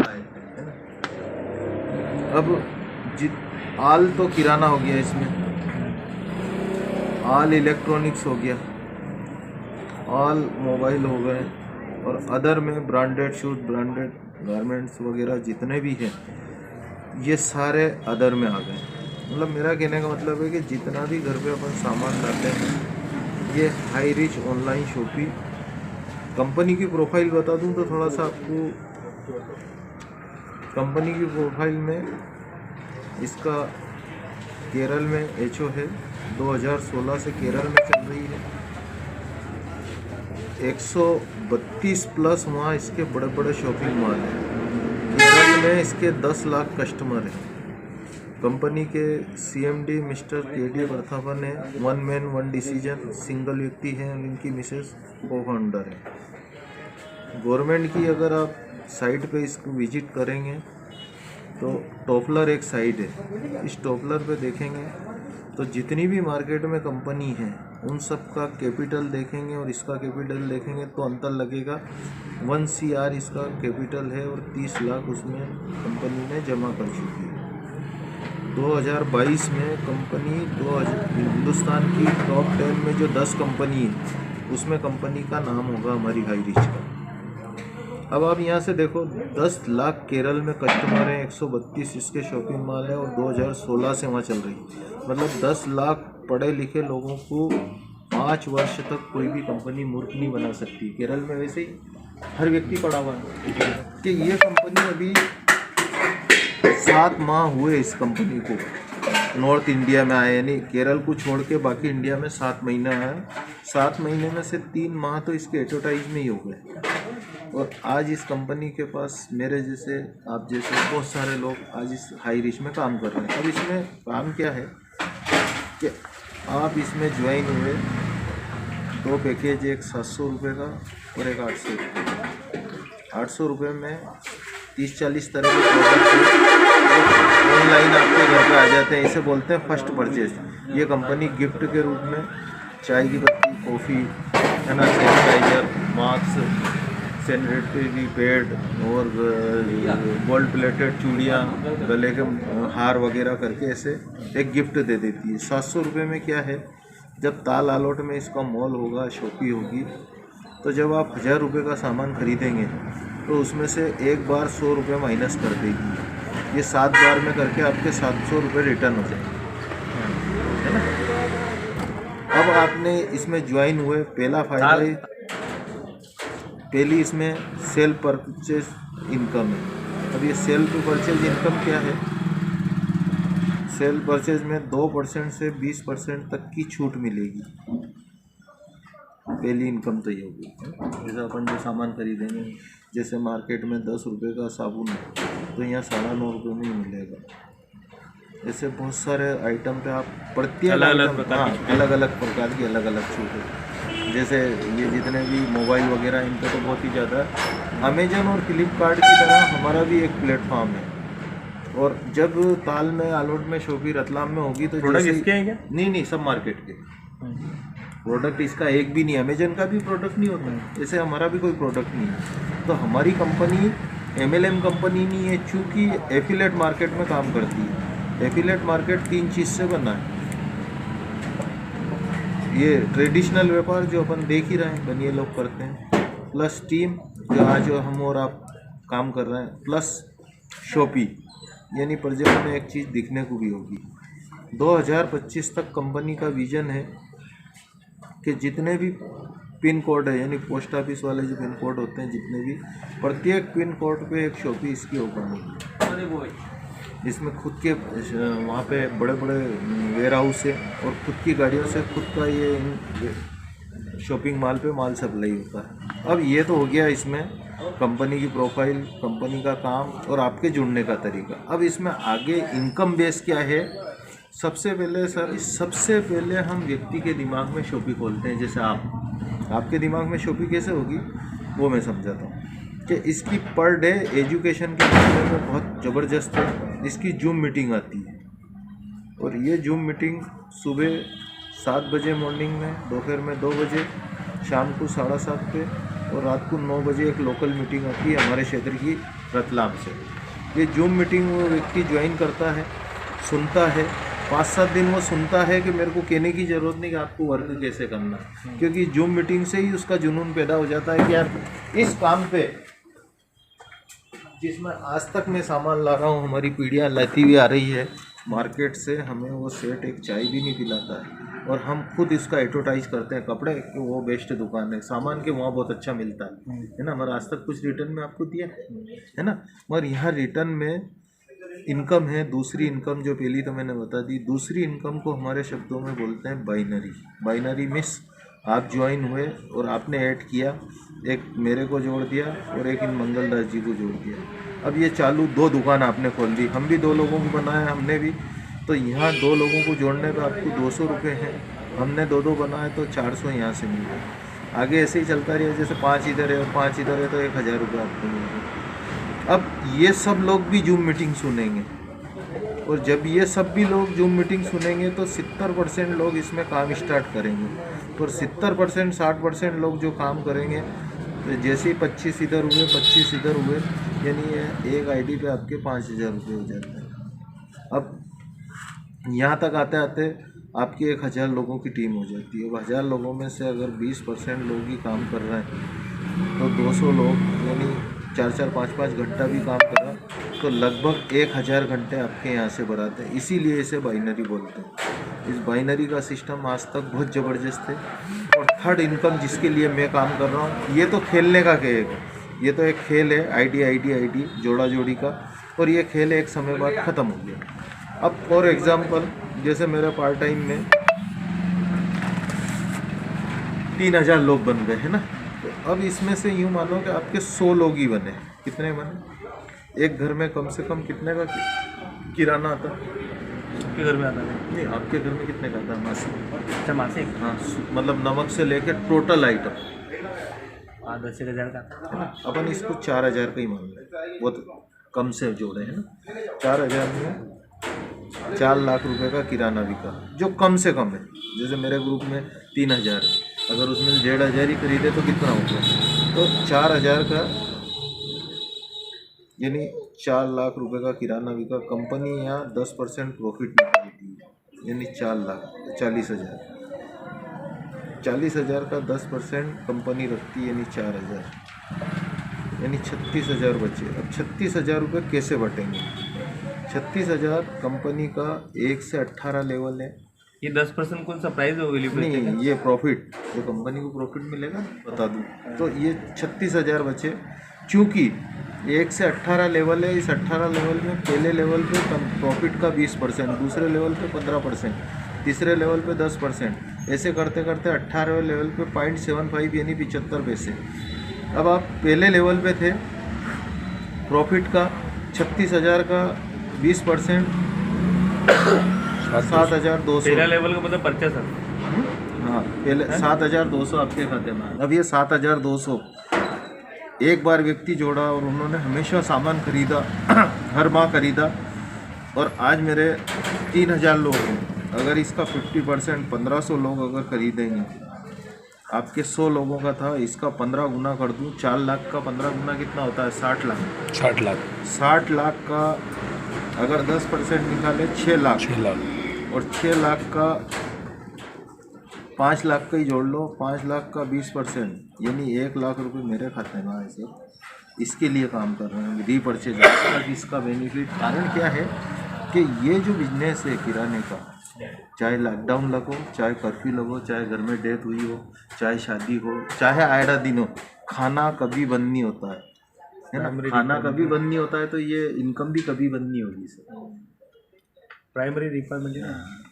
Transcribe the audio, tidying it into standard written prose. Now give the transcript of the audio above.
है ना। अब आल तो किराना हो गया, इसमें आल इलेक्ट्रॉनिक्स हो गया, ऑल मोबाइल हो गए, और अदर में ब्रांडेड शूज, ब्रांडेड गारमेंट्स वगैरह जितने भी हैं ये सारे अदर में आ गए। मतलब मेरा कहने का मतलब है कि जितना भी घर पे अपन सामान लाते हैं ये high rich online shopping. Company की प्रोफाइल बता दूं तो थोड़ा सा आपको, कंपनी की प्रोफाइल में इसका केरल में एचओ है, 2016 से केरल में चल रही है, 132 प्लस वहाँ इसके बड़े बड़े शॉपिंग मॉल हैं। केरल में इसके 10 लाख कस्टमर हैं। कंपनी के सीएमडी मिस्टर केडी प्रथापन है, one man one decision, single व्यक्ति हैं, इनकी मिसेस को फाउंडर है। गवर्नमेंट की अगर आप साइट पे इसको विजिट करेंगे तो टॉपलर एक साइट है, इस टॉपलर पे देखेंगे तो जितनी भी मार्केट में कंपनी है उन सब का कैपिटल देखेंगे और इसका कैपिटल देखेंगे तो अंतर लगेगा। 1 CR इसका कैपिटल है और 30 लाख उसमें कंपनी ने जमा कर चुकी है। 2022 में कंपनी हिंदुस्तान की टॉप 10 में जो 10 कंपनी है उसमें कंपनी का नाम होगा हमारी हाई रिच का। अब आप यहाँ से देखो, 10 लाख केरल में कस्टमर हैं, 132 इसके शॉपिंग मॉल है और 2016 से वहाँ चल रही है। मतलब 10 लाख पढ़े लिखे लोगों को 5 वर्ष तक कोई भी कंपनी मूर्ख नहीं बना सकती। केरल में वैसे ही हर व्यक्ति पढ़ा हुआ है कि ये कंपनी अभी 7 माह हुए इस कंपनी को नॉर्थ इंडिया में आए, यानी केरल को छोड़ के बाकी इंडिया में 7 महीने आए। 7 महीने में से 3 माह तो इसके एडवर्टाइज में ही हो गए। और आज इस कंपनी के पास मेरे जैसे, आप जैसे बहुत सारे लोग आज इस हाई रिच में काम कर रहे हैं। अब इसमें काम क्या है कि आप इसमें ज्वाइन हुए, 2 पैकेज, एक 700 रुपये का और एक 800 रुपये। 800 रुपये में 30-40 तरह के प्रोडक्ट ऑनलाइन आपके घर पे आ जाते हैं। इसे बोलते हैं फर्स्ट परचेज। ये कंपनी गिफ्ट के रूप में चाय की पत्ती, कॉफ़ी, है ना, सैनिटाइजर, मास्क, सैनिटरी पैड और गोल्ड प्लेटेड चूड़ियाँ, गले के हार वगैरह करके ऐसे एक गिफ्ट दे देती है। 700 रुपये में क्या है, जब ताल आलोट में इसका मॉल होगा, शॉपी होगी, तो जब आप 1000 रुपये का सामान खरीदेंगे तो उसमें से एक बार 100 रुपये माइनस कर देगी। ये 7 बार में करके आपके 700 रुपये रिटर्न हो जाएंगे, है ना। अब आपने इसमें ज्वाइन हुए, पहला फायदा, पहली इसमें सेल परचेज इनकम है। अब ये सेल टू परचेज इनकम क्या है, सेल परचेज में 2% से 20% तक की छूट मिलेगी। पहली इनकम तो ये होगी। जैसे अपन जो सामान खरीदेंगे, जैसे मार्केट में 10 रुपये का साबुन है तो यहाँ 9.5 रुपये में ही मिलेगा। ऐसे बहुत सारे आइटम पे आप प्रत्येक अलग अलग प्रकार की अलग अलग छूट है। जैसे ये जितने भी मोबाइल वगैरह इन पे तो बहुत ही ज़्यादा। अमेजन और फ्लिपकार्ट की तरह हमारा भी एक प्लेटफॉर्म है। और जब ताल में, आलोट में, शोपी, रतलाम में होगी तो प्रोडक्ट इसके हैं क्या? नहीं, सब मार्केट के प्रोडक्ट, इसका एक भी नहीं। अमेजन का भी प्रोडक्ट नहीं होता है, ऐसे हमारा भी कोई प्रोडक्ट नहीं है। तो हमारी कंपनी MLM कंपनी नहीं है, चूँकि एफिलेट मार्केट में काम करती है। एफिलेट मार्केट 3 चीज़ से बना है। ये ट्रेडिशनल व्यापार जो अपन देख ही रहे हैं, बनिए लोग करते हैं, प्लस टीम जो आज हम और आप काम कर रहे हैं, प्लस शॉपी, यानी प्रोजेक्ट में एक चीज़ दिखने को भी होगी। 2025 तक कंपनी का विजन है कि जितने भी पिन कोड है, यानी पोस्ट ऑफिस वाले जो पिन कोड होते हैं जितने भी, प्रत्येक पिन कोड पे एक शॉपी इसकी ओपन होगी। इसमें खुद के वहाँ पे बड़े बड़े वेयर हाउस है और खुद की गाड़ियों से खुद का ये शॉपिंग मॉल पे माल सप्लाई होता है। अब ये तो हो गया इसमें कंपनी की प्रोफाइल, कंपनी का काम और आपके जुड़ने का तरीका। अब इसमें आगे इनकम बेस क्या है। सबसे पहले हम व्यक्ति के दिमाग में शॉपी खोलते हैं। जैसे आपके दिमाग में शॉपी कैसे होगी वो मैं समझाता हूँ कि इसकी पर डे एजुकेशन के मामले में बहुत ज़बरदस्त है। इसकी जूम मीटिंग आती है और ये जूम मीटिंग सुबह 7 बजे मॉर्निंग में, दोपहर में 2 बजे, शाम को 7:30 पे और रात को 9 बजे एक लोकल मीटिंग आती है हमारे क्षेत्र की रतलाम से। ये जूम मीटिंग वो व्यक्ति ज्वाइन करता है, सुनता है, 5-7 दिन वो सुनता है कि मेरे को कहने की ज़रूरत नहीं कि आपको वर्क कैसे करना है, क्योंकि जूम मीटिंग से ही उसका जुनून पैदा हो जाता है कि यार इस काम पे जिसमें आज तक मैं सामान ला रहा हूँ, हमारी पीढ़ियाँ लाती हुई आ रही है मार्केट से, हमें वो सेठ एक चाय भी नहीं पिलाता है और हम खुद इसका एडवर्टाइज करते हैं कपड़े कि वो बेस्ट दुकान है, सामान के वहाँ बहुत अच्छा मिलता है ना। मगर आज तक कुछ रिटर्न में आपको दिया है ना। मगर यहाँ रिटर्न में इनकम है, दूसरी इनकम जो पहली तो मैंने बता दी। दूसरी इनकम को हमारे शब्दों में बोलते हैं बाइनरी। बाइनरी मीन्स आप ज्वाइन हुए और आपने ऐड किया, एक मेरे को जोड़ दिया और एक इन मंगलदास जी को जोड़ दिया। अब ये चालू 2 दुकान आपने खोल दी, हम भी 2 लोगों को बनाया, हमने भी, तो यहाँ 2 लोगों को जोड़ने पे आपको 200 रुपये हैं, हमने 2 बनाए तो 400 यहाँ से मिल गए। आगे ऐसे ही चलता रहा, जैसे 5 इधर है और 5 इधर है तो 1000 रुपये आपको मिल गए। अब ये सब लोग भी जूम मीटिंग सुनेंगे और जब ये सब भी लोग जूम मीटिंग सुनेंगे तो 70% लोग इसमें काम स्टार्ट करेंगे और 70% 60% लोग जो काम करेंगे तो जैसे ही 25 इधर हुए 25 इधर हुए, यानी एक आईडी पे आपके 5000 रुपये हो जाते हैं। अब यहाँ तक आते आते आपकी 1000 लोगों की टीम हो जाती है। अब 1000 लोगों में से अगर 20% लोग ही काम कर रहे हैं तो 200 लोग यानी 4-4 5-5 घंटा भी काम करा तो लगभग 1000 घंटे आपके यहाँ से बराते हैं। इसीलिए इसे बाइनरी बोलते हैं। इस बाइनरी का सिस्टम आज तक बहुत ज़बरदस्त है। और थर्ड इनकम जिसके लिए मैं काम कर रहा हूँ, ये तो खेलने का खेल है, ये तो एक खेल है, आईडी जोड़ा जोड़ी का, और ये खेल एक समय बाद ख़त्म हो गया। अब फॉर एग्ज़ाम्पल जैसे मेरे पार्ट टाइम में 3000 लोग बन गए हैं ना, तो अब इसमें से यूँ मानो कि आपके 100 लोग ही बने। कितने बने? एक घर में कम से कम कितने का किराना आता है? आपके घर में आता है? नहीं, आपके घर में कितने का आता है मासिक? अच्छा, मासिक? हाँ, मतलब नमक से लेकर टोटल आइटम 10,000 का है ना। अपन इसको 4000 का ही मान लें, बहुत कम से जोड़े हैं ना। 4000 में 4 लाख रुपए का किराना बिका, जो कम से कम है। जैसे मेरे ग्रुप में 3000 है, अगर उसमें 1500 ही खरीदे तो कितना हो गया? तो 4000 का यानी 4 लाख रुपए का किराना बिका। कंपनी यहाँ 10% प्रॉफिट निकालती है, यानी 4 लाख 40,000। 40,000 का 10% कंपनी रखती है, यानी 4000, यानी 36,000 बचे। अब 36,000 रुपये कैसे बटेंगे? 36,000 कंपनी का 1 से 18 लेवल है। ये 10% कौन सा प्राइस हो गई? नहीं, ये प्रॉफिट जो कंपनी को प्रॉफिट मिलेगा बता दूँ तो ये 36,000 बचे। चूँकि 1 से 18 लेवल है, इस 18 लेवल में पहले लेवल पे प्रॉफिट का 20%, दूसरे लेवल पे 15%, तीसरे लेवल पे 10%, ऐसे करते करते 18वें लेवल पे 0.75 यानी 75 पैसे। अब आप पहले लेवल पे थे, प्रॉफिट का 36,000 का 20% 7,200। पहला लेवल का मतलब 50। हाँ, पहले 7,200 आपके खाते में। अब ये 7,200 एक बार व्यक्ति जोड़ा और उन्होंने हमेशा सामान खरीदा हर माह खरीदा, और आज मेरे 3,000 लोग हैं। अगर इसका 50% 1,500 लोग अगर खरीदेंगे, आपके 100 लोगों का था, इसका 15 गुना कर दूँ, 4 लाख का 15 गुना कितना होता है? 60 लाख। 60 लाख का अगर 10% निकाले 6 लाख, और 6 लाख का 5 लाख का ही जोड़ लो, 5 लाख का 20% यानी 1 लाख रुपए मेरे खाते में आए सर। इसके लिए काम कर रहे हैं, रीपर्चेज। इसका बेनिफिट कारण क्या है कि ये जो बिजनेस है किराने का, चाहे लॉकडाउन लगो, चाहे कर्फ्यू लगो, चाहे घर में डेथ हुई हो, चाहे शादी हो, चाहे आयरा दिन हो, खाना कभी बंद नहीं होता है ना। खाना कभी बंद नहीं होता है, तो ये इनकम भी कभी बंद नहीं होगी सर। प्राइमरी रिक्वायरमेंट है ना।